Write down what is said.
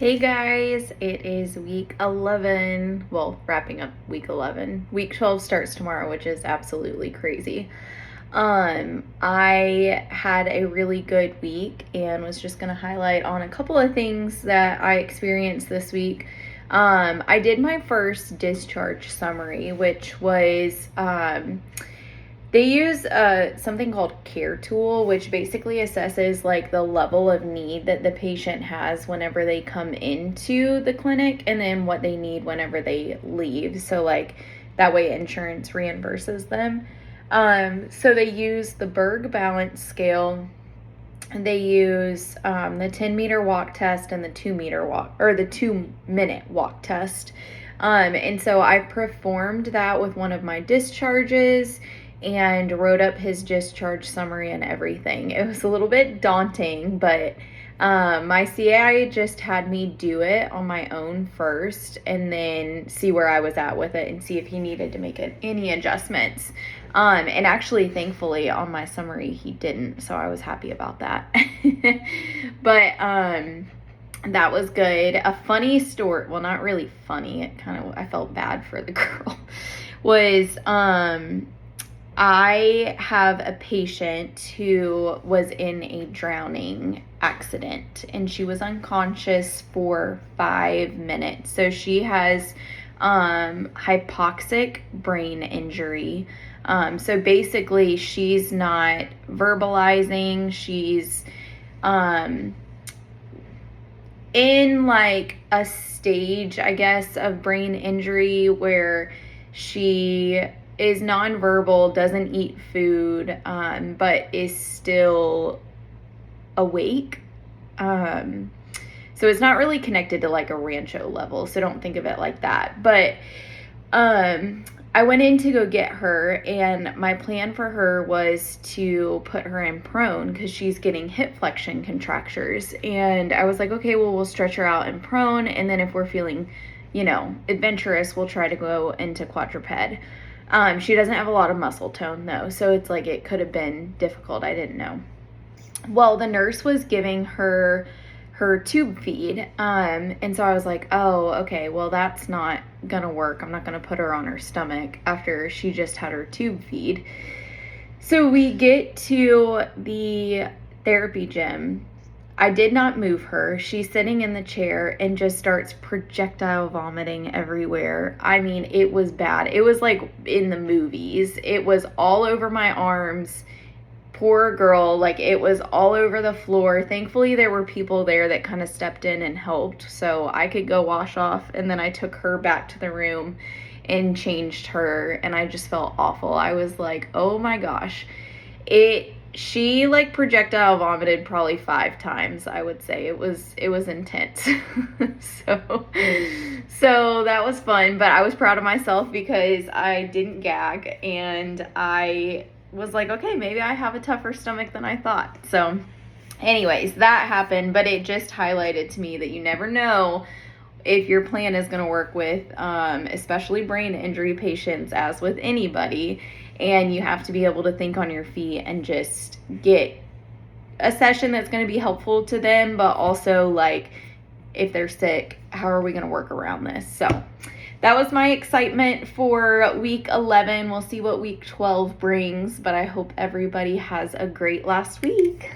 Hey guys, it is week 11. Well, wrapping up week 11. Week 12 starts tomorrow, which is absolutely crazy. I had a really good week and was just going to highlight on a couple of things that I experienced this week. I did my first discharge summary, which was they use something called Care Tool, which basically assesses like the level of need that the patient has whenever they come into the clinic and then what they need whenever they leave. So like that way insurance reimburses them. So they use the Berg Balance Scale, and they use the 10-meter walk test and the 2-meter walk, or the 2-minute walk test. And so I performed that with one of my discharges and wrote up his discharge summary and everything. It was a little bit daunting, but my CAI just had me do it on my own first and then see where I was at with it and see if he needed to make any adjustments. And actually, thankfully, on my summary, he didn't, so I was happy about that. But that was good. A funny story, well, not really funny, I felt bad for the girl, was I have a patient who was in a drowning accident and she was unconscious for 5 minutes. So she has hypoxic brain injury. So basically she's not verbalizing. She's in like a stage, I guess, of brain injury where she is nonverbal, doesn't eat food, but is still awake. So it's not really connected to like a Rancho level, so don't think of it like that. But I went in to go get her, and my plan for her was to put her in prone because she's getting hip flexion contractures. And I was like, okay, well, we'll stretch her out in prone, and then if we're feeling, adventurous, we'll try to go into quadruped. She doesn't have a lot of muscle tone though, so it's like it could have been difficult. I didn't know. Well, the nurse was giving her tube feed, and so I was like, oh, okay, well, that's not gonna work. I'm not gonna put her on her stomach after she just had her tube feed. So we get to the therapy gym. I did not move her. She's sitting in the chair and just starts projectile vomiting everywhere. I mean, it was bad. It was like in the movies. It was all over my arms. Poor girl, like it was all over the floor. Thankfully, there were people there that kind of stepped in and helped, so I could go wash off, and then I took her back to the room and changed her, and I just felt awful. I was like, oh my gosh. She like projectile vomited probably 5 times, I would say. It was intense. So that was fun, but I was proud of myself because I didn't gag, and I was like, okay, maybe I have a tougher stomach than I thought. So anyways, that happened, but it just highlighted to me that you never know if your plan is going to work with especially brain injury patients, as with anybody. And you have to be able to think on your feet and just get a session that's going to be helpful to them, but also like if they're sick, how are we going to work around this? So that was my excitement for week 11. We'll see what week 12 brings, but I hope everybody has a great last week.